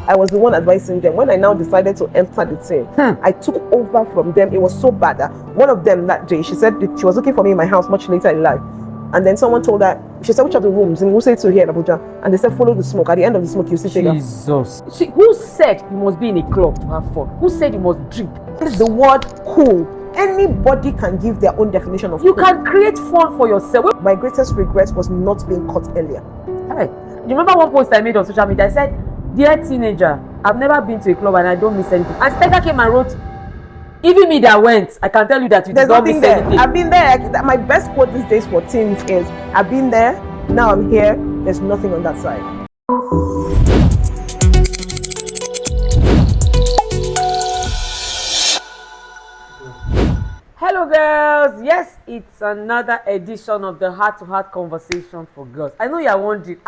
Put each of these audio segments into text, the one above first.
I was the one advising them. When I now decided to enter the team, I took over from them. It was so bad that one of them that day, she said she was looking for me in my house much later in life. And then someone told her, she said, which of the rooms? And we'll say to here in Abuja. And they said, follow the smoke. At the end of the smoke, you see Tega. Jesus. See, who said you must be in a club to have fun? Who said you must drink? The word cool. Anybody can give their own definition of you cool. can create fun for yourself. My greatest regret was not being caught earlier. Hey, you remember one post I made on social media? I said, dear teenager, I've never been to a club and I don't miss anything. And Tega came and wrote, even me that went, I can tell you that you did not miss anything. I've been there. My best quote these days for teens is, I've been there, now I'm here, there's nothing on that side. Hello girls, yes, it's another edition of the Heart to Heart Conversation for Girls. I know you're wondering,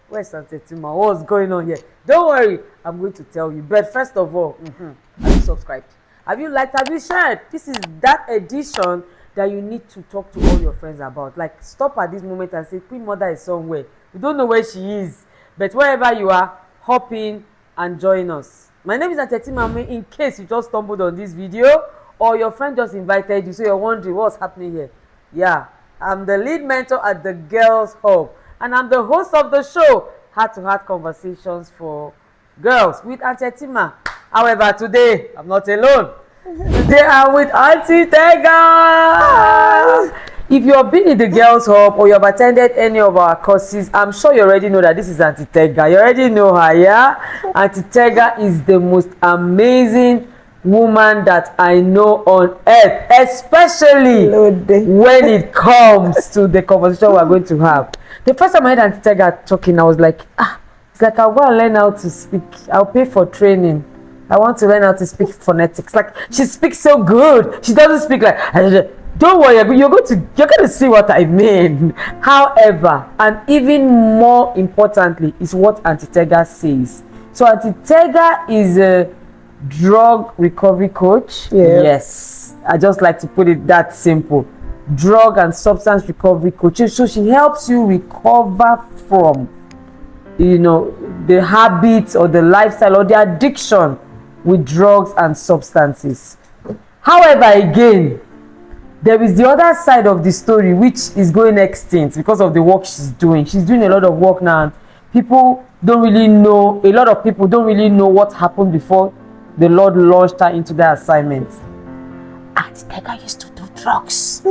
where's Auntie Tima? What's going on here? Don't worry, I'm going to tell you. But first of all, have you subscribed? Have you liked? Have you shared? This is that edition that you need to talk to all your friends about. Like, stop at this moment and say, Queen Mother is somewhere. You don't know where she is. But wherever you are, hop in and join us. My name is Auntie Tima. In case you just stumbled on this video, or your friend just invited you, so you're wondering what's happening here. Yeah, I'm the lead mentor at the Girls Hub, and I'm the host of the show, Heart to Heart Conversations for Girls with Auntie Tima. However, today I'm not alone. Today I'm with Auntie Tega. If you have been in the Girls Hub or you have attended any of our courses, I'm sure you already know that this is Auntie Tega. You already know her, yeah? Auntie Tega is the most amazing woman that I know on earth, especially when it comes to the conversation we're going to have. The first time I heard Auntie Tega talking, I was like, it's like I'll go and learn how to speak. I'll pay for training. I want to learn how to speak phonetics. Like, she speaks so good. She doesn't speak like, don't worry, you're going to see what I mean. However, and even more importantly, is what Auntie Tega says. So Auntie Tega is a drug recovery coach. Yeah. Yes, I just like to put it that simple. Drug and substance recovery coach. So she helps you recover from, the habits or the lifestyle or the addiction with drugs and substances. However, again, there is the other side of the story which is going extinct because of the work she's doing. She's doing a lot of work now, and people don't really know, a lot of people don't really know what happened before the Lord launched her into that assignment. Auntie Tega used to do drugs.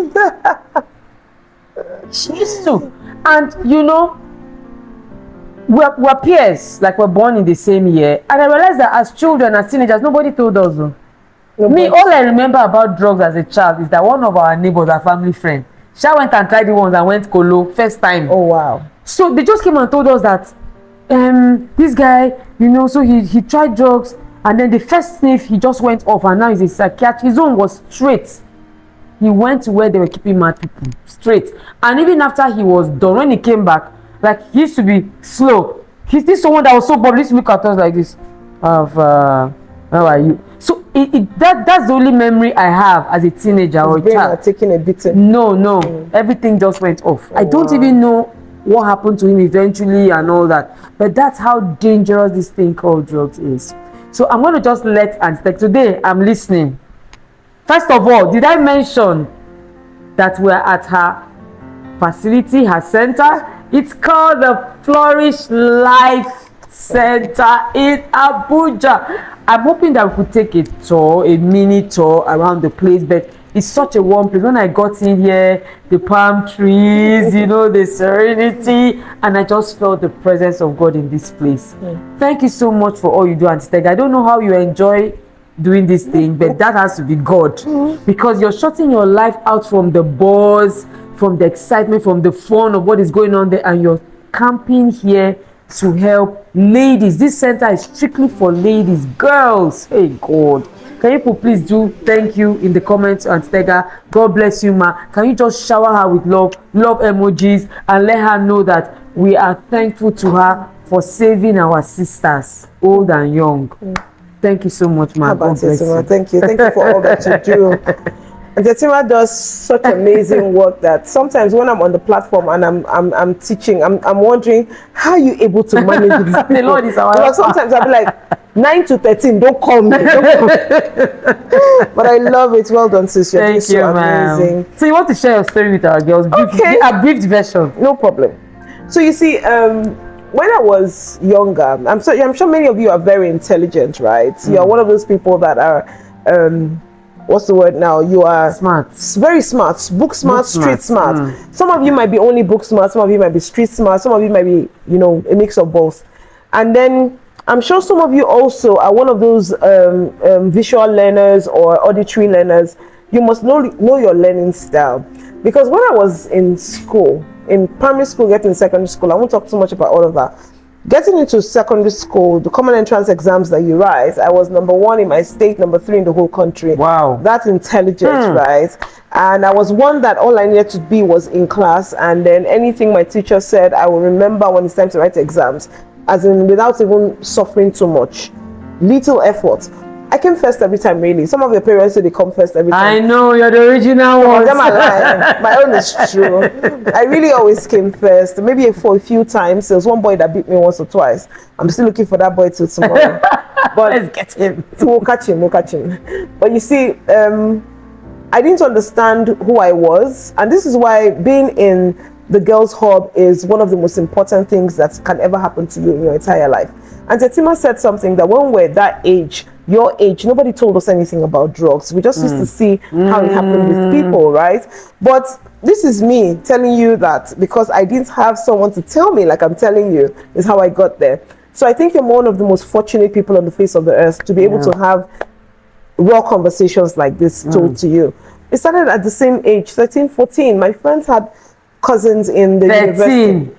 She used to. And we're peers, like we're born in the same year. And I realized that as children, as teenagers, nobody told us. Me, all I remember about drugs as a child is that one of our neighbors, our family friend, she went and tried the ones and went colo first time. Oh, wow. So they just came and told us that this guy, so he tried drugs, and then the first sniff, he just went off, and now he's a psychiatrist. His own was straight. He went to where they were keeping mad people, straight. And even after he was done, when he came back, like, he used to be slow. He's this someone that was so bored. He used to look at us like this. How are you? So that's the only memory I have as a teenager or a child. Taking a beating. No. Everything just went off. I don't even know what happened to him eventually and all that. But that's how dangerous this thing called drugs is. So I'm going to just let Auntie Tega. Today, I'm listening. First of all, did I mention that we're at her facility, her center? It's called the Flourish Life Center in Abuja. I'm hoping that we could take a tour, a mini tour around the place, but it's such a warm place. When I got in here, the palm trees, the serenity, and I just felt the presence of God in this place. Thank you so much for all you do, Auntie Tega. I don't know how you enjoy doing this thing, but that has to be God, because you're shutting your life out from the buzz, from the excitement, from the fun of what is going on there, and you're camping here to help ladies. This center is strictly for ladies, girls. Hey God, can you please do thank you in the comments, Auntie Tega? God bless you, ma. Can you just shower her with love emojis, and let her know that we are thankful to her for saving our sisters, old and young. Thank you so much, ma. God bless you. Thank you for all that you do. And Tetima does such amazing work that sometimes when I'm on the platform and I'm teaching, I'm wondering how are you able to manage this. The Lord is our Because sometimes I'll be like 9 to 13, don't call me. Don't call me. But I love it. Well done, sis. You're doing so amazing. So you want to share your story with our girls? Okay. A brief version. No problem. So you see, when I was younger, I'm sure many of you are very intelligent, right? You're one of those people that are what's the word now? You are smart, very smart, book smart, street smart. Some of you might be only book smart, some of you might be street smart, some of you might be, a mix of both. And then I'm sure some of you also are one of those visual learners or auditory learners. You must know your learning style, because when I was in school, in primary school, getting secondary school, I won't talk too much about all of that. Getting into secondary school, the common entrance exams that you write, I was number 1 in my state, number 3 in the whole country. Wow. That's intelligent, right? And I was one that all I needed to be was in class, and then anything my teacher said, I will remember when it's time to write exams, as in without even suffering too much. Little effort. I came first every time, really. Some of your parents say they come first every time. I know, you're the original one. Them are lying. My own is true. I really always came first. Maybe for a few times. There was one boy that beat me once or twice. I'm still looking for that boy till tomorrow. But let's get him. We'll catch him. But you see, I didn't understand who I was. And this is why being in the Girls Hub is one of the most important things that can ever happen to you in your entire life. And Tetima said something that when we're that age, your age, nobody told us anything about drugs. We just used to see how it happened with people, right? But this is me telling you that because I didn't have someone to tell me, like I'm telling you, is how I got there. So I think you're one of the most fortunate people on the face of the earth to be able to have raw conversations like this told to you. It started at the same age, 13, 14. My friends had cousins in the university.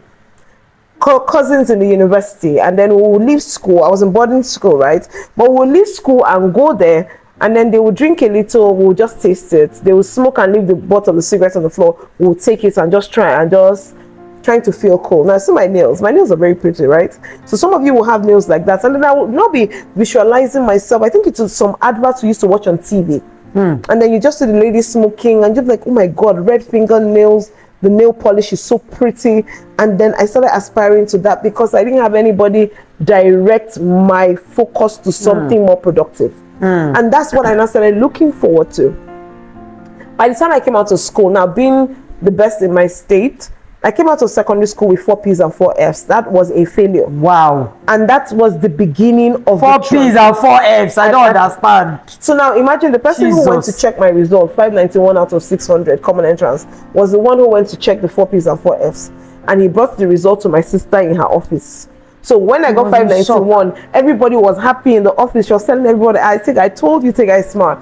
Cousins in the university, and then we would leave school. I was in boarding school, right? But we would leave school and go there, and then they would drink a little, we would just taste it. They would smoke and leave the bottle of the cigarettes on the floor. We would take it and just trying to feel cool. Now see my nails. My nails are very pretty, right? So some of you will have nails like that, and then I will not be visualizing myself. I think it's some adverts we used to watch on TV, and then you just see the lady smoking, and you're like, oh my god, red fingernails. The nail polish is so pretty. And then I started aspiring to that because I didn't have anybody direct my focus to something more productive. And that's what I now started looking forward to. By the time I came out of school, now being the best in my state, I came out of secondary school with 4 P's and 4 F's. That was a failure. Wow. And that was the beginning of 4 P's and 4 F's. I don't understand. So now imagine the person who went to check my result, 591 out of 600 common entrance, was the one who went to check the 4 P's and 4 F's. And he brought the result to my sister in her office. So when I got 591, everybody was happy in the office. She was telling everybody, I told you Tega is smart.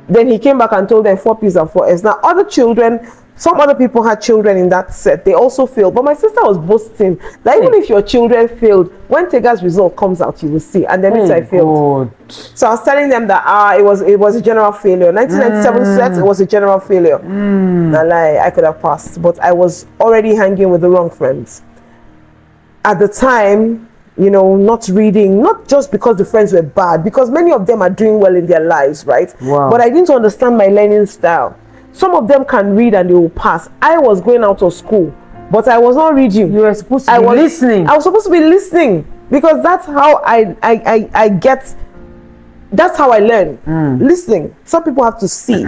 Then he came back and told them 4 P's and 4 F's. Now other children, some other people had children in that set. They also failed. But my sister was boasting that even if your children failed, when Tega's result comes out, you will see. And then I failed. So I was telling them that it was a general failure. 1997 set, it was a general failure. I could have passed. But I was already hanging with the wrong friends. At the time, not reading, not just because the friends were bad, because many of them are doing well in their lives, right? Wow. But I didn't understand my learning style. Some of them can read and they will pass. I was going out of school, but I was not reading. You were supposed to be listening. I was supposed to be listening because that's how I get. That's how I learn. Listening. Some people have to see,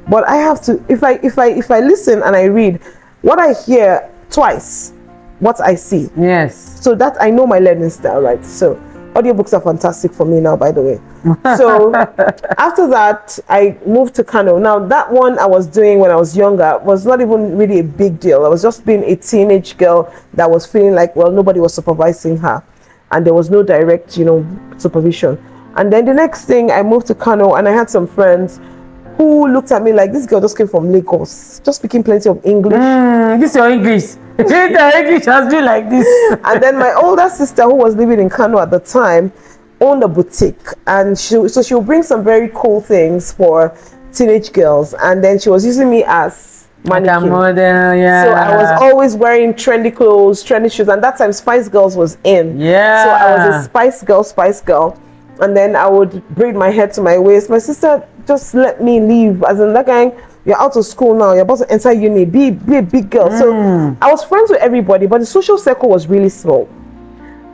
but I have to. If I listen and I read, what I hear twice, what I see. Yes. So that I know my learning style, right? So audiobooks are fantastic for me now, by the way. So after that, I moved to Kano. Now that one I was doing when I was younger was not even really a big deal. I was just being a teenage girl that was feeling like, well, nobody was supervising her, and there was no direct, supervision. And then the next thing, I moved to Kano, and I had some friends who looked at me like, this girl just came from Lagos, just speaking plenty of English. This is your English. Your English has been like this. And then my older sister, who was living in Kano at the time, owned a boutique, and she would bring some very cool things for teenage girls, and then she was using me as mannequin. Model, yeah. So I was always wearing trendy clothes, trendy shoes, and that time Spice Girls was in. Yeah. So I was a Spice Girl. and then I would braid my hair to my waist. My sister just let me leave, as in that guy, you're out of school now, you're about to enter uni, be a big girl. So I was friends with everybody, but the social circle was really small.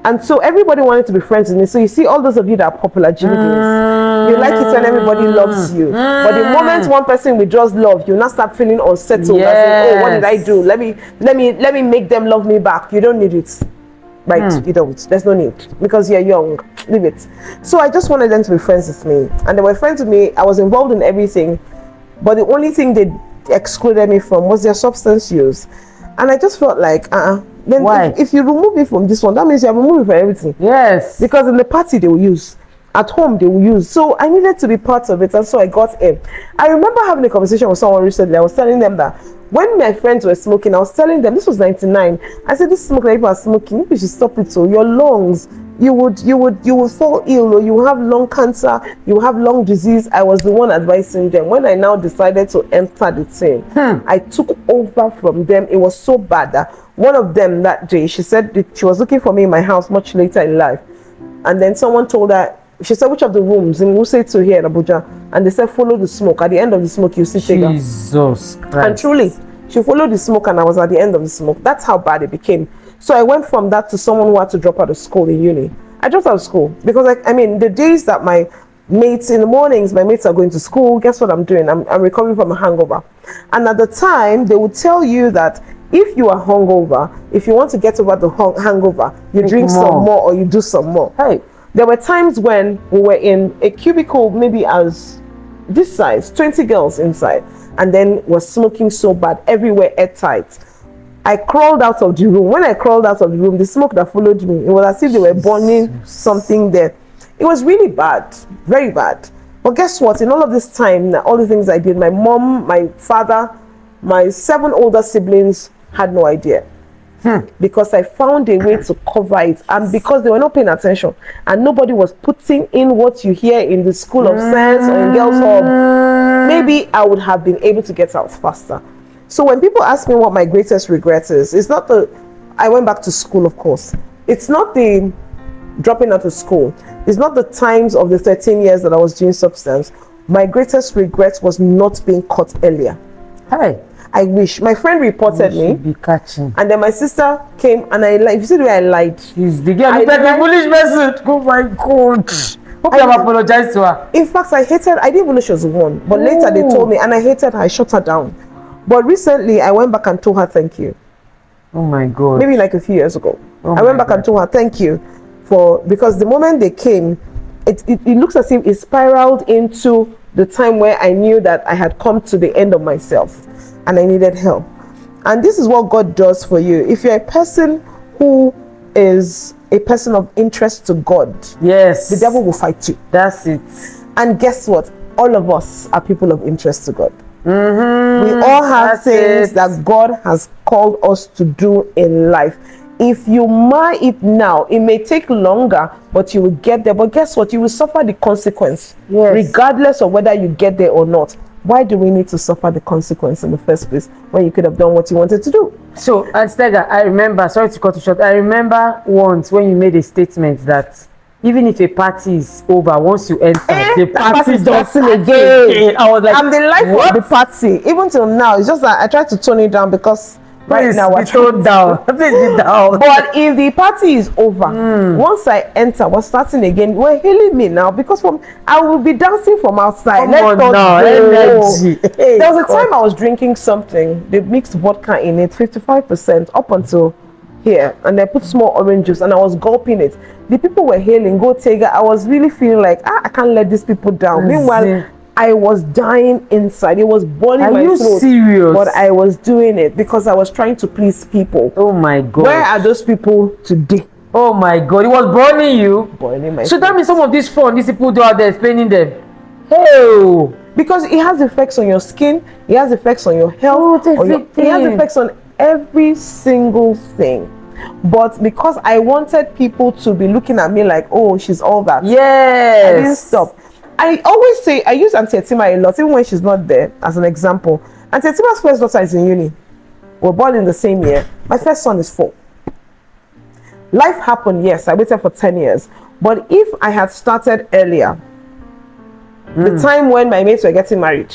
And so everybody wanted to be friends with me. So you see, all those of you that are popular GDs, you like it when everybody loves you. But the moment one person withdraws love, you now start feeling unsettled. Yes. As in, oh, what did I do? Let me make them love me back. You don't need it. Right? You don't. There's no need. Because you're young. Leave it. So I just wanted them to be friends with me. And they were friends with me. I was involved in everything. But the only thing they excluded me from was their substance use. And I just felt like, then why? If you remove me from this one, that means you have removed me from everything. Yes. Because in the party they will use, at home they will use. So I needed to be part of it, and so I got in. I remember having a conversation with someone recently. I was telling them that when my friends were smoking, I was telling them, this was 99. I said, this smoke that people are smoking, maybe you should stop it. So your lungs, you would fall ill, or you will have lung cancer, you will have lung disease. I was the one advising them. When I now decided to enter the team, I took over from them. It was so bad that one of them that day, she said that she was looking for me in my house much later in life, and then someone told her, she said, which of the rooms in Wuse to here in Abuja? And they said, follow the smoke. At the end of the smoke, you see Tega. Jesus Christ. And truly, she followed the smoke, and I was at the end of the smoke. That's how bad it became. So I went from that to someone who had to drop out of school in uni. I dropped out of school because I mean, the days that my mates in the mornings, my mates are going to school, guess what I'm doing? I'm recovering from a hangover. And at the time, they would tell you that if you are hungover, if you want to get over the hangover, you drink some more or you do some more. Hey, there were times when we were in a cubicle, maybe as this size, 20 girls inside, and then was smoking so bad, everywhere airtight. I crawled out of the room. When I crawled out of the room, the smoke that followed me, it was as if they were burning something there. It was really bad, very bad. But guess what? In all of this time, all the things I did, my mom, my father, my 7 older siblings had no idea. Because I found a way to cover it, and because they were not paying attention, and nobody was putting in what you hear in the school of sense or in girls' home, maybe I would have been able to get out faster. So when people ask me what my greatest regret is, it's not I went back to school, of course. It's not the dropping out of school. It's not the times of the 13 years that I was doing substance. My greatest regret was not being caught earlier. Hey. I wish. My friend reported me. Be catching. And then my sister came, and I lied. You see the way I lied? She's the girl. Look at the foolish person. Oh my God. Hope you have apologized to her. In fact, I didn't even know she was the one. But later they told me, and I hated her. I shut her down. But recently, I went back and told her thank you. Oh my God. Maybe like a few years ago. Oh I went back and told her thank you because the moment they came, it looks as if it spiraled into the time where I knew that I had come to the end of myself and I needed help. And this is what God does for you. If you're a person who is a person of interest to God, yes, the devil will fight you. That's it. And guess what? All of us are people of interest to God. We all have things that God has called us to do in life. If you mar it now, it may take longer, but you will get there. But guess what? You will suffer the consequence, regardless of whether you get there or not. Why do we need to suffer the consequence in the first place when you could have done what you wanted to do? So, Auntie Tega, I remember, sorry to cut you short, I remember once when you made a statement that even if a party is over, once you enter, the party doesn't again. I was like, I'm the life of the party. Even till now, it's just that I try to tone it down because right now we're toned down. Please be down. But if the party is over, once I enter, we're starting again. We're hailing me now because I will be dancing from outside. There was a time I was drinking something. They mixed vodka in it, 55% up until here, and I put small orange juice and I was gulping it. The people were hailing, go Tega. I was really feeling like I can't let these people down. Meanwhile, I was dying inside. It was burning my throat. Are you serious? But I was doing it because I was trying to please people. Oh my God. Where are those people today? Oh my God. It was burning you? Burning my So that means some of these fun, these people do out there explaining them. Hey. Because it has effects on your skin. It has effects on your health. It has effects on every single thing. But because I wanted people to be looking at me like, oh, she's all that. Yes. I didn't stop. I always say, I use Auntie Etima a lot, even when she's not there, as an example. Auntie Etima's first daughter is in uni. We're born in the same year. My first son is 4. Life happened, yes, I waited for 10 years. But if I had started earlier, the time when my mates were getting married,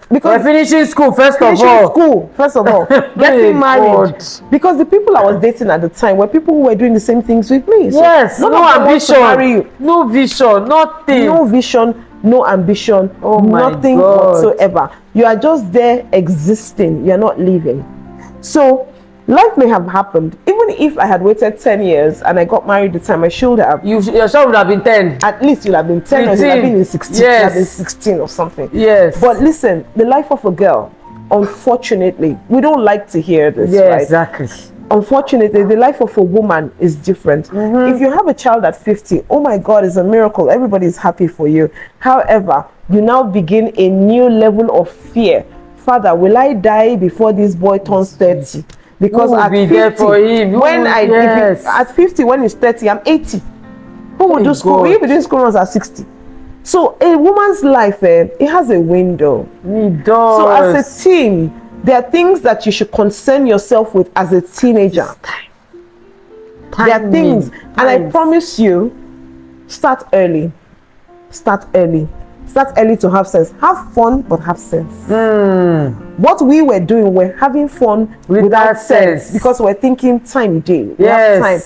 because we're finishing school first of all, getting married, because the people I was dating at the time were people who were doing the same things with me. So yes, no ambition, no vision, nothing, no vision, no ambition, nothing whatsoever. You are just there existing, you're not living. So life may have happened. Even if I had waited 10 years and I got married the time I should have. Your child would have been 10. At least you'll have been 10 or you'll have been in 16. Yes. You'll have been 16 or something. Yes. But listen, the life of a girl, unfortunately, we don't like to hear this, yeah, right? Exactly. Unfortunately, the life of a woman is different. If you have a child at 50, oh my God, it's a miracle. Everybody is happy for you. However, you now begin a new level of fear. Father, will I die before this boy turns 30? Because at 50, at 50, when he's 30, I'm 80. Who will do school? We'll be doing school runs at 60. So a woman's life, it has a window. It does. So as a teen, there are things that you should concern yourself with as a teenager. There are things, and I promise you, start early. Start early. Start early to have sense. Have fun, but have sense. What we were doing, we're having fun without sense, because we're thinking time day. We have time.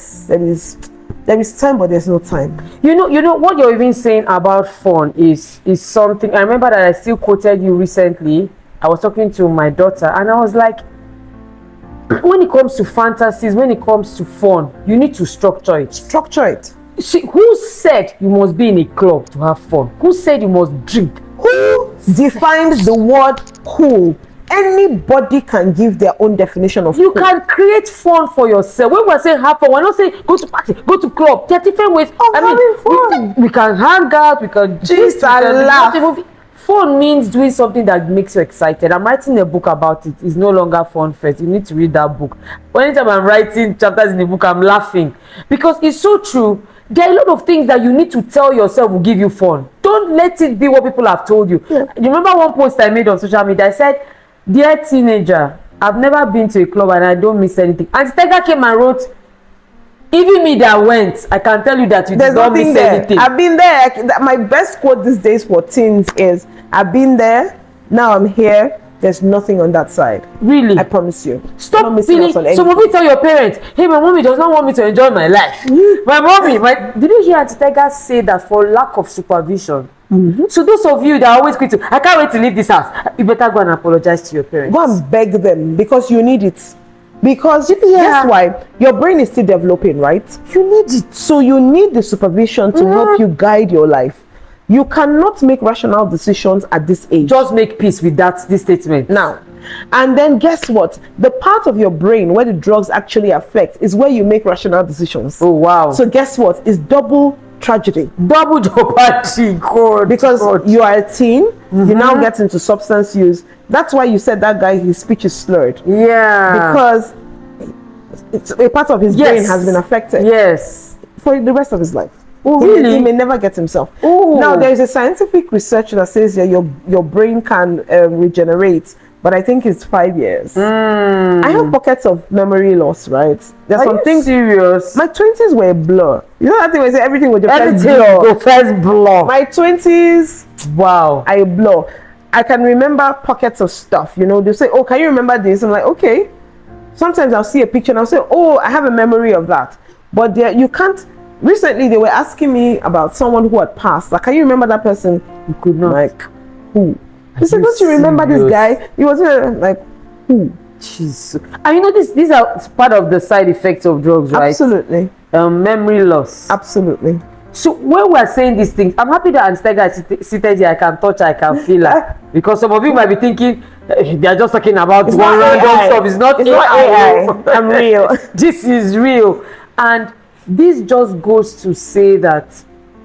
There is time, but there's no time. You know what you're even saying about fun is something. I remember that I still quoted you recently. I was talking to my daughter, and I was like, when it comes to fantasies, when it comes to fun, you need to structure it. Structure it. See, who said you must be in a club to have fun? Who said you must drink? Who defined the word cool? Anybody can give their own definition of you cool. Can create fun for yourself. When we're saying have fun, we're not saying go to party, go to club. There are different ways of having fun. We can hang out, we can gist and laugh. Fun means doing something that makes you excited. I'm writing a book about it. It's no longer fun first. You need to read that book. Anytime I'm writing chapters in the book, I'm laughing because it's so true. There are a lot of things that you need to tell yourself will give you fun. Don't let it be what people have told you. You remember one post I made on social media? I said, "Dear teenager, I've never been to a club and I don't miss anything." And Tega came and wrote, "Even me that went, I can tell you that you did not miss anything." I've been there. My best quote these days for teens is, "I've been there, now I'm here. There's nothing on that side." Really? I promise you. Stop feeling. So maybe tell your parents, "Hey, my mommy does not want me to enjoy my life." Did you hear Auntie Tega say that for lack of supervision? So those of you that are always quick to, "I can't wait to leave this house," you better go and apologize to your parents. Go and beg them, because you need it. Because guess why? Your brain is still developing, right? You need it. So you need the supervision to help you guide your life. You cannot make rational decisions at this age. Just make peace with this statement now. And then guess what? The part of your brain where the drugs actually affect is where you make rational decisions. Oh wow. So guess what? It's double tragedy. Double jeopardy. Because you are a teen, you now get into substance use. That's why you said that guy, his speech is slurred. Yeah. Because it's a part of his brain has been affected. Yes. For the rest of his life. Oh, really? He may never get himself. Ooh. Now, there is a scientific research that says your brain can regenerate, but I think it's 5 years. I have pockets of memory loss, right? There's some things. Serious? My 20s were a blur. You know that thing where they say everything was just first blur. My 20s, wow, I blur. I can remember pockets of stuff. You know, they say, "Oh, can you remember this?" I'm like, "Okay." Sometimes I'll see a picture and I'll say, "Oh, I have a memory of that," but you can't. Recently, they were asking me about someone who had passed. Like, "Can you remember that person?" You could not. Like, who? They said, "Don't you remember this guy? He was like, who?" Jeez. And you know, these are part of the side effects of drugs, right? Absolutely. Memory loss. Absolutely. So when we're saying these things, I'm happy that Auntie Tega is seated here. I can touch her, I can feel her. Because some of you might be thinking, they are just talking about one random stuff. It's not AI. I'm real. This is real. And this just goes to say that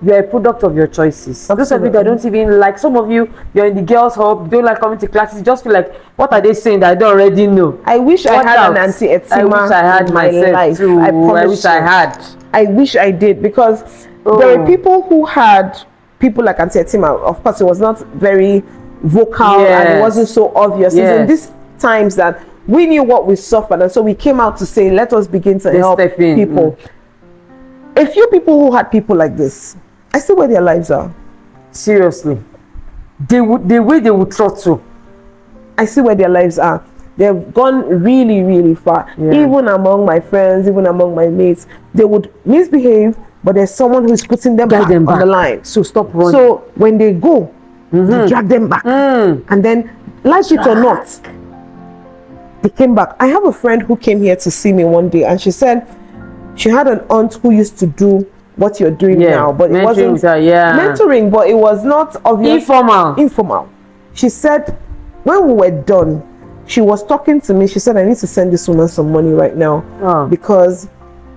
you're a product of your choices. Those of you that don't even like, some of you, you're in the girls' hub, don't like coming to classes, you just feel like, what are they saying that I don't already know? I wish I had an Auntie Etima. I wish I had myself life. Too. I wish I had. I wish I did, because there were people who had people like Auntie Etima. Of course, it was not very vocal and it wasn't so obvious. It's in these times that we knew what we suffered, and so we came out to say, let us begin to help people. a few people who had people like this, I see where their lives are. Seriously, the way they would throttle. I see where their lives are. They've gone really, really far. Yeah. Even among my friends, even among my mates, they would misbehave, but there's someone who's putting them, back, on the line. So stop running. So when they go, they drag them back. And then, like it or not, they came back. I have a friend who came here to see me one day, and she said she had an aunt who used to do what you're doing now, but it wasn't mentoring, but it was not obvious. Informal. She said when we were done, she was talking to me. She said, I need to send this woman some money right now because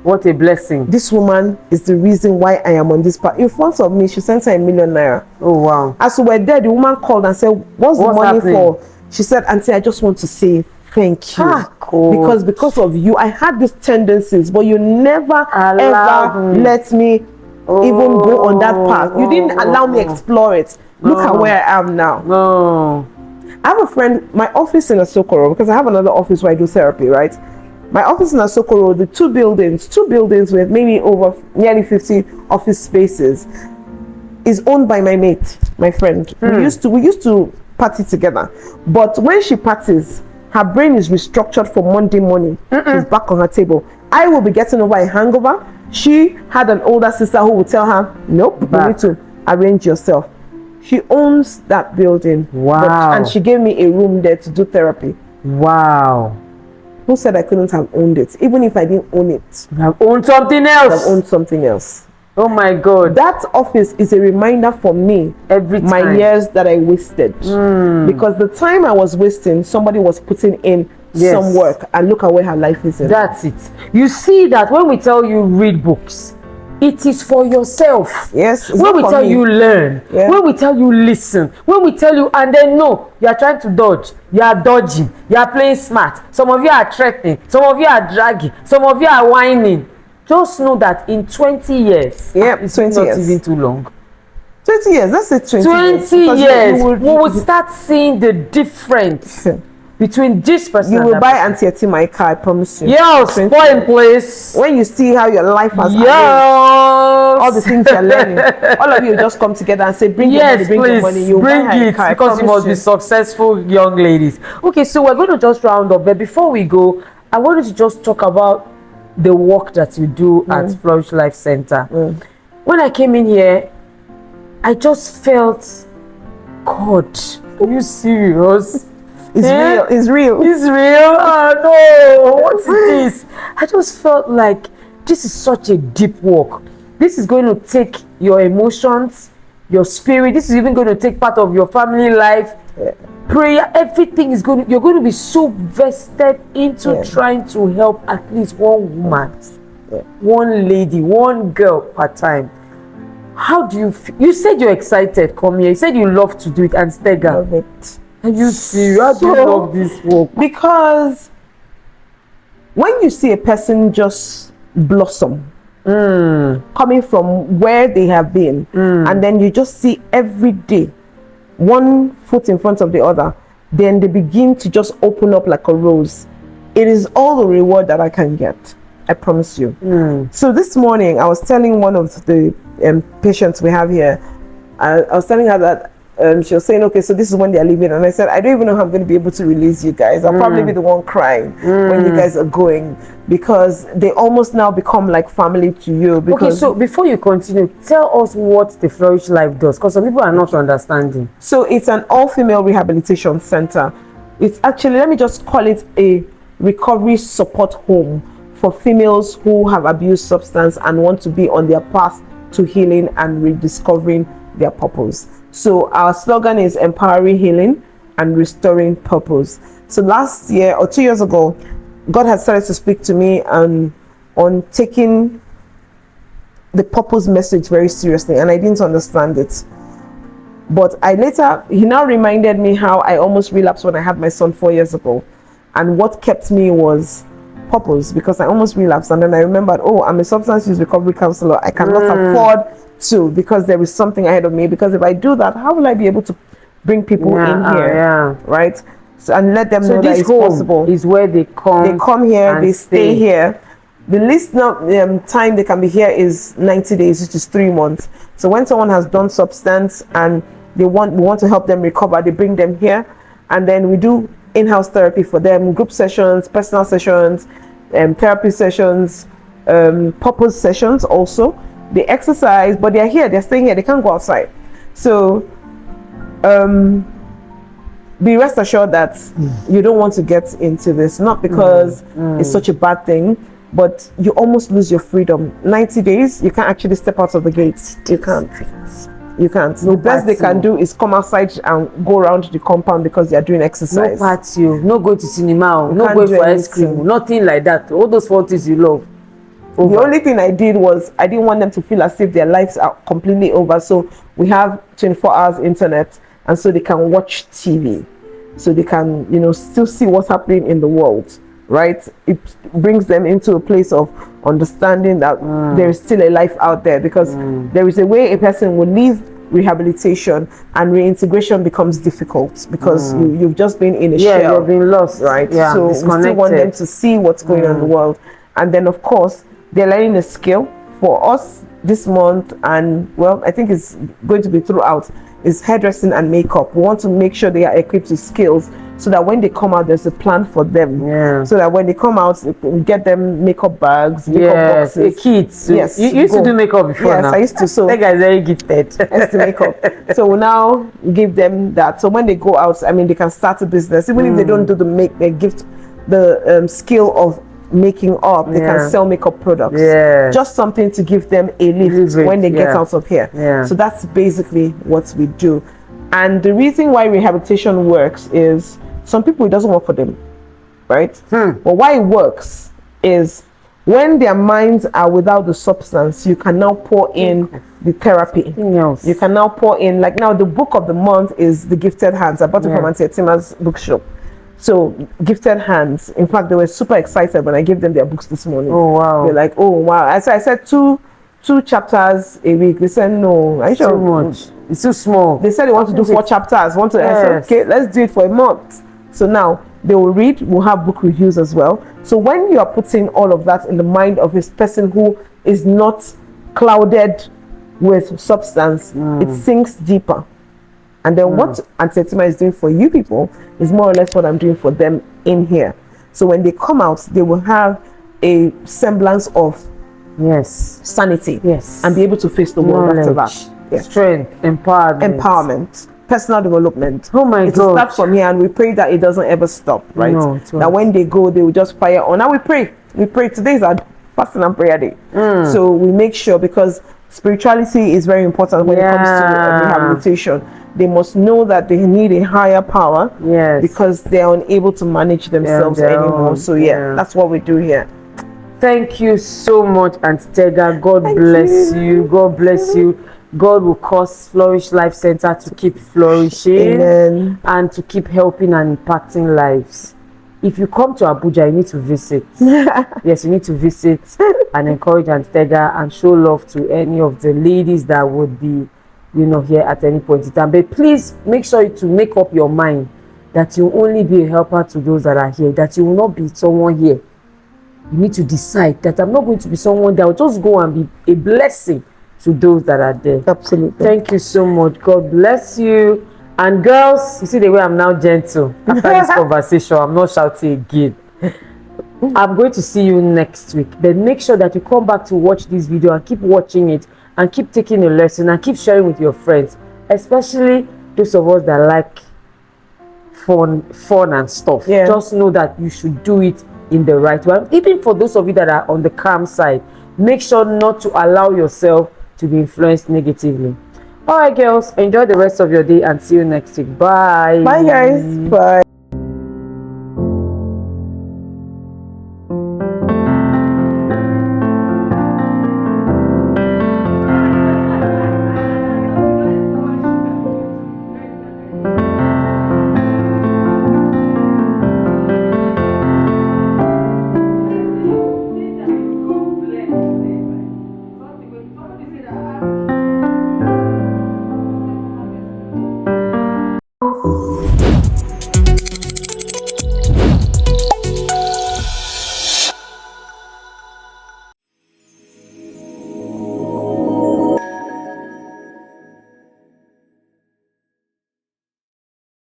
what a blessing. This woman is the reason why I am on this path. In front of me, she sent her 1 million naira. Oh, wow. As we were there, the woman called and said, what's the money happening for? She said, Auntie, I just want to say thank you. Because of you, I had these tendencies, but you never ever let me even go on that path. You didn't allow me explore it. Look at where I am now. I have a friend, my office in Asokoro, because I have another office where I do therapy, right? My office in Asokoro, the two buildings with maybe over nearly 50 office spaces, is owned by my mate, my friend. We used to party together, but when she parties, her brain is restructured for Monday morning. She's back on her table. I will be getting over a hangover. She had an older sister who would tell her, nope, you need to arrange yourself. She owns that building. Wow. And she gave me a room there to do therapy. Wow. Who said I couldn't have owned it? Even if I didn't own it. You have owned something else. I've owned something else. Oh my God. That office is a reminder for me every time. My years that I wasted. Because the time I was wasting, somebody was putting in some work, and look at where her life is in. That's it. You see that when we tell you read books, it is for yourself. Yes. When we tell you learn, when we tell you listen, when we tell you, and then no, you are trying to dodge, you are dodging, you are playing smart. Some of you are threatening, some of you are dragging, some of you are whining. Just know that in 20 years, it's 20 not years. even too long. 20 years, that's it. 20 years, we will start seeing the difference between this person. You will buy Auntie my car, I promise you. Yes, point place. When you see how your life has all the things you're learning, all of you just come together and say, bring your money, bring your money. You bring buy her it, car, because you must be successful young ladies. Okay, so we're going to just round up, but before we go, I wanted to just talk about the work that you do at Flourish Life Center. When I came in here, I just felt, God, are you serious? It's real. It's real. It's real. Oh no, what is this? I just felt like this is such a deep work. This is going to take your emotions, your spirit. This is even going to take part of your family life. Prayer, everything is going to, you're going to be so vested into trying to help at least one woman, one lady, one girl per time. How do you feel? You said you're excited, come here. You said you love to do it, and Tega. Love it. Are you serious? How do you love this work? Because when you see a person just blossom, coming from where they have been, and then you just see every day one foot in front of the other, then they begin to just open up like a rose. It is all the reward that I can get, I promise you. So this morning I was telling one of the patients we have here, I was telling her that she was saying, okay, so this is when they're leaving, and I said, I don't even know how I'm going to be able to release you guys. I'll probably be the one crying when you guys are going, because they almost now become like family to you. Because okay, so before you continue, tell us what the Flourish Life does, because some people are not understanding. So it's an all-female rehabilitation center. It's actually, let me just call it a recovery support home for females who have abused substance and want to be on their path to healing and rediscovering their purpose. So our slogan is empowering healing and restoring purpose. So last year or 2 years ago, God had started to speak to me on taking the purpose message very seriously, and I didn't understand it. But he now reminded me how I almost relapsed when I had my son 4 years ago. And what kept me was purpose, because I almost relapsed. And then I remembered, oh, I'm a substance use recovery counselor. I cannot afford to, because there is something ahead of me. Because if I do that, how will I be able to bring people in here? Right? So, and let them know that it's possible. Is where they come. They come here, they stay here. The least time they can be here is 90 days, which is 3 months. So when someone has done substance and we want to help them recover, they bring them here, and then we do in-house therapy for them, group sessions, personal sessions, therapy sessions, purpose sessions also. They exercise, but they're here, they're staying here, they can't go outside. So be rest assured that you don't want to get into this, not because it's such a bad thing, but you almost lose your freedom. 90 days, you can't actually step out of the gates. You can't. The best they can do is come outside and go around the compound because they are doing exercise. No patio, no going to cinema, no going for ice cream, nothing like that. All those 4 things you love. Over. The only thing I did was I didn't want them to feel as if their lives are completely over. So we have 24 hours internet, and so they can watch TV, so they can, you know, still see what's happening in the world, right? It brings them into a place of understanding that there is still a life out there, because there is a way a person will leave rehabilitation and reintegration becomes difficult because you've just been in a shell. You've been lost, right? Yeah, so we still want them to see what's going on in the world, and then of course they're learning a skill. For us this month, and well, I think it's going to be throughout, is hairdressing and makeup. We want to make sure they are equipped with skills so that when they come out, there's a plan for them. So that when they come out, we get them makeup bags, makeup boxes, kits. Yes, you used to do makeup before. Yes, now. I used to. So that guy is very gifted. I used to makeup. So we now give them that. So when they go out, I mean, they can start a business, even if they don't do they gift the skill of making up. They can sell makeup products. Just something to give them a lift when they get out of here. So that's basically what we do. And the reason why rehabilitation works is some people, it doesn't work for them, right? But why it works is when their minds are without the substance, you can now pour in the therapy. You can now pour in, like now the book of the month is The Gifted Hands. I bought it from Auntie Tima's bookshop. So Gifted Hands, in fact, they were super excited when I gave them their books this morning. Oh wow. They're like, oh wow. I said two chapters a week. They said no. It's too much. It's too small. They said they want to do 4 chapters. I said okay, let's do it for a month. So now they will read, we'll have book reviews as well. So when you are putting all of that in the mind of this person who is not clouded with substance, it sinks deeper. And then what Auntie Tima is doing for you people is more or less what I'm doing for them in here. So when they come out, they will have a semblance of sanity, and be able to face the world after that. Strength, empowerment, personal development. Oh my God! It will start from here, and we pray that it doesn't ever stop. Right? No, that when they go, they will just fire on. Now we pray. Today is our fasting and prayer day. So we make sure, because spirituality is very important when it comes to rehabilitation. They must know that they need a higher power, because they are unable to manage themselves anymore. So that's what we do here. Thank you so much, Auntie Tega. God bless you. God bless you. God will cause Flourish Life Center to keep flourishing. Amen. And to keep helping and impacting lives. If you come to Abuja, you need to visit. Yes, you need to visit and encourage Auntie Tega and show love to any of the ladies that would be, you know, here at any point in time. But please make sure to make up your mind that you will only be a helper to those that are here, that you will not be someone here. You need to decide that I'm not going to be someone that will just go and be a blessing to those that are there. Absolutely. Thank you so much. God bless you. And girls, you see the way I'm now gentle after this conversation. I'm not shouting again. I'm going to see you next week. But make sure that you come back to watch this video and keep watching it and keep taking a lesson and keep sharing with your friends, especially those of us that like fun and stuff. Just know that you should do it in the right way. Even for those of you that are on the calm side, make sure not to allow yourself to be influenced negatively. All right, girls, enjoy the rest of your day and see you next week. Bye. Bye, guys. Bye.